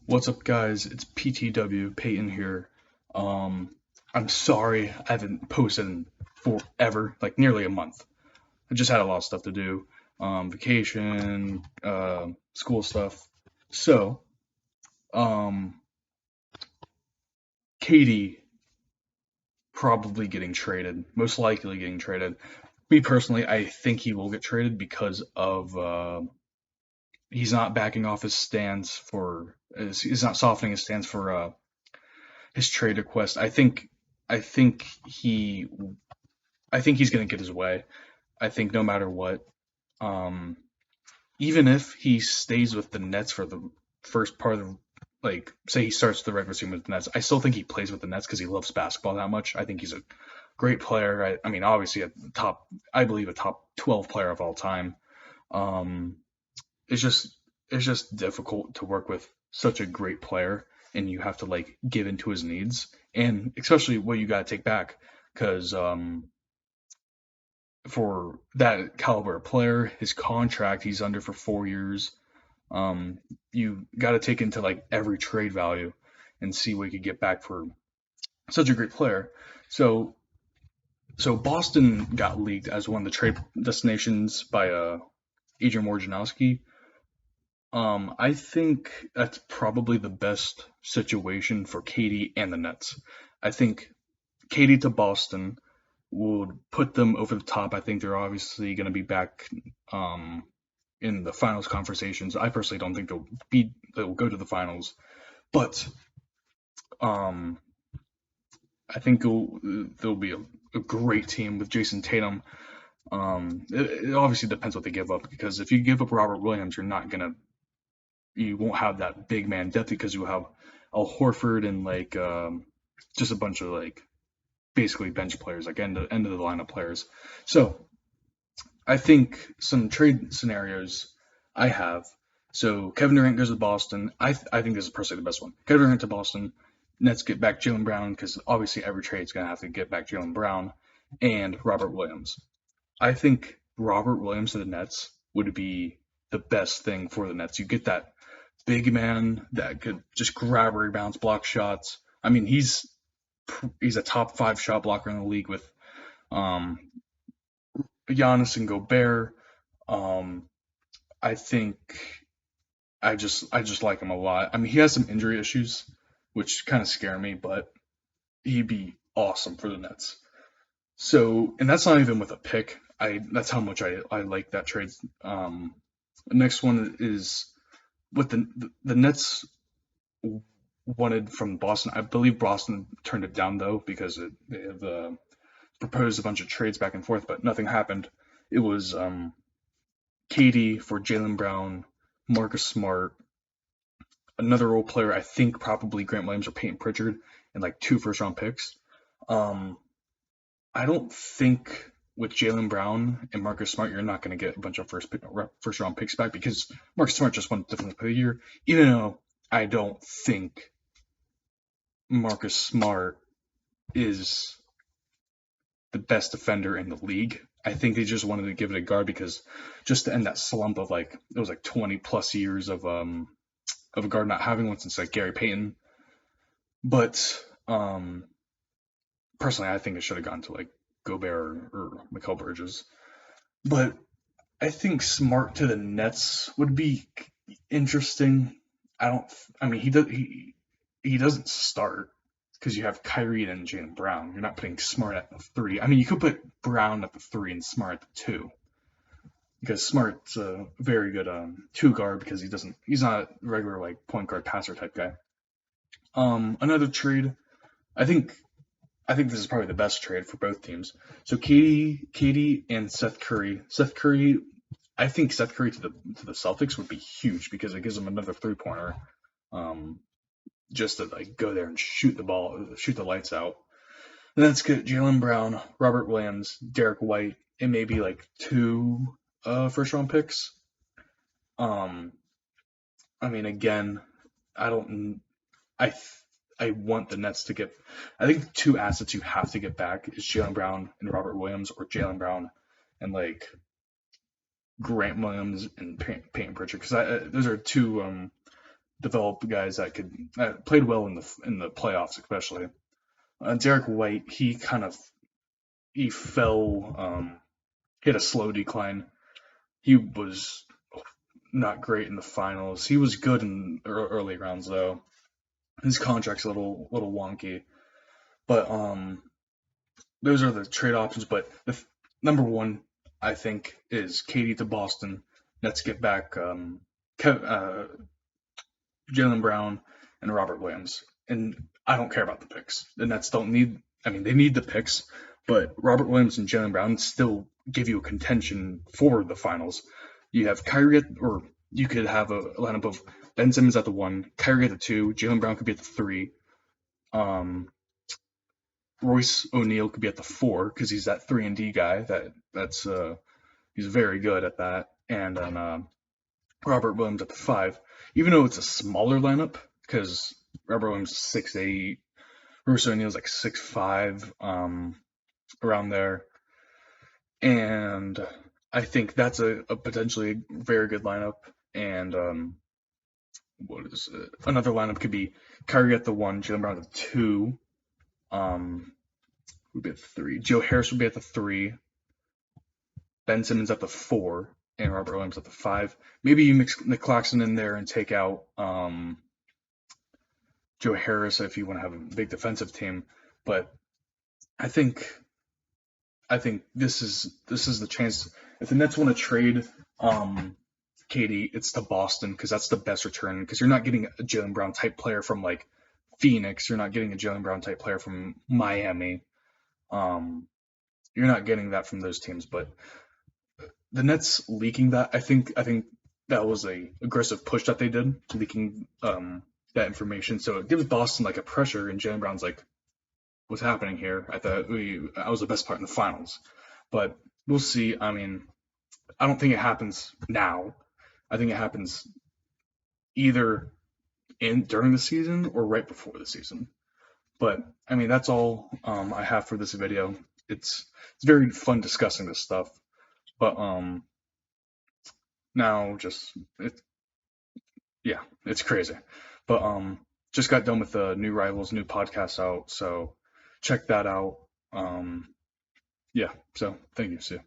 What's up, guys? It's PTW Peyton here. I'm sorry I haven't posted in forever, like nearly a month. I just had a lot of stuff to do, vacation, school stuff. So, um, Katie probably getting traded, most likely getting traded. Me personally, I think he will get traded because of he's not backing off his stance for, he's not softening his stance for his trade request. I think he I think he's gonna get his way. I think no matter what, um, even if he stays with the Nets for the first part of the, like, say he starts the regular season with the Nets, I still think he plays with the Nets because he loves basketball that much. I think he's a great player. I mean, obviously a top, I believe a top 12 player of all time. Um, it's just it's just difficult to work with such a great player, and you have to like give into his needs, and especially what you got to take back because for that caliber of player, his contract he's under for 4 years. You got to take into like every trade value and see what you could get back for such a great player. So so Boston got leaked as one of the trade destinations by Adrian Wojnarowski. I think that's probably the best situation for Katie and the Nets. I think Katie to Boston would put them over the top. I think they're obviously going to be back in the finals conversations. I personally don't think they'll go to the finals, but um, I think they'll be a great team with Jason Tatum. It obviously depends what they give up because if you give up Robert Williams, you won't have that big man depth because you have Al Horford and like just a bunch of like basically bench players, like end of the lineup players. So I think some trade scenarios I have. So Kevin Durant goes to Boston. I think this is personally the best one. Kevin Durant to Boston. Nets get back Jalen Brown because obviously every trade is gonna have to get back Jalen Brown and Robert Williams. I think Robert Williams to the Nets would be the best thing for the Nets. You get that big man that could just grab rebounds, block shots. I mean, he's a top five shot blocker in the league with um, Giannis and Gobert. Um, I think I just like him a lot. I mean, he has some injury issues, which kind of scare me, but he'd be awesome for the Nets. So, and that's not even with a pick. I That's how much I like that trade. The next one is what the Nets wanted from Boston. I believe Boston turned it down though because they have proposed a bunch of trades back and forth, but nothing happened. It was Katie for Jalen Brown, Marcus Smart, another role player. I think probably Grant Williams or Peyton Pritchard, and like two first round picks. Um, I don't think with Jalen Brown and Marcus Smart, you're not going to get a bunch of first round picks back because Marcus Smart just won Defensive Player of the Year. Even though I don't think Marcus Smart is the best defender in the league. I think they just wanted to give it a guard because just to end that slump of like it was like 20 plus years of a guard not having one since like Gary Payton. But personally, I think it should have gone to like Gobert or Mikal Bridges. But I think Smart to the Nets would be interesting. I don't. I mean, he doesn't start because you have Kyrie and Jaylen Brown. You're not putting Smart at the three. I mean, you could put Brown at the three and Smart at the two because Smart's a very good two guard because he's not a regular like point guard passer type guy. Another trade. I think I think this is probably the best trade for both teams. So Katie and Seth Curry. I think Seth Curry to the Celtics would be huge because it gives them another 3 pointer, um, just to like go there and shoot the ball, shoot the lights out. And that's good. Jalen Brown, Robert Williams, Derek White, and maybe like two first round picks. Um, I mean, again, I don't. I I want the Nets to get. I think the two assets you have to get back is Jalen Brown and Robert Williams, or Jalen Brown and like Grant Williams and Peyton Pritchard, because those are two develop guys that could played well in the playoffs, especially. Derek White, he fell. He had a slow decline. He was not great in the finals. He was good in early rounds though. His contract's a little wonky, but those are the trade options. But number one, I think, is Katie to Boston. Let's get back Jaylen Brown and Robert Williams. And I don't care about the picks. The Nets don't need. I mean, they need the picks, but Robert Williams and Jaylen Brown still give you a contention for the finals. You have Kyrie, or you could have a lineup of Ben Simmons at the 1, Kyrie at the 2, Jaylen Brown could be at the 3, um, Royce O'Neal could be at the 4 because he's that 3-and-D guy. That's he's very good at that, and then Robert Williams at the 5. Even though it's a smaller lineup, because Robert Williams is 6'8", Royce O'Neal's like 6'5", around there, and I think that's a potentially very good lineup. And what is it? Another lineup could be Kyrie at the 1, Jaylen Brown at the 2, would be at the 3, Joe Harris would be at the 3, Ben Simmons at the 4, and Robert Williams at the 5. Maybe you mix Nick Claxton in there and take out Joe Harris if you want to have a big defensive team. But I think this is the chance. If the Nets want to trade Katie, it's to Boston because that's the best return. Because you're not getting a Jaylen Brown type player from like Phoenix. You're not getting a Jaylen Brown type player from Miami. You're not getting that from those teams. But the Nets leaking that, I think that was a aggressive push that they did, leaking that information. So it gives Boston like a pressure, and Jaylen Brown's like, what's happening here? I thought I was the best part in the finals, but we'll see. I mean, I don't think it happens now. I think it happens either during the season or right before the season. But I mean, that's all I have for this video. It's very fun discussing this stuff, but now it's crazy. But just got done with the New Rivals new podcast out, so check that out. Yeah, so thank you. See you.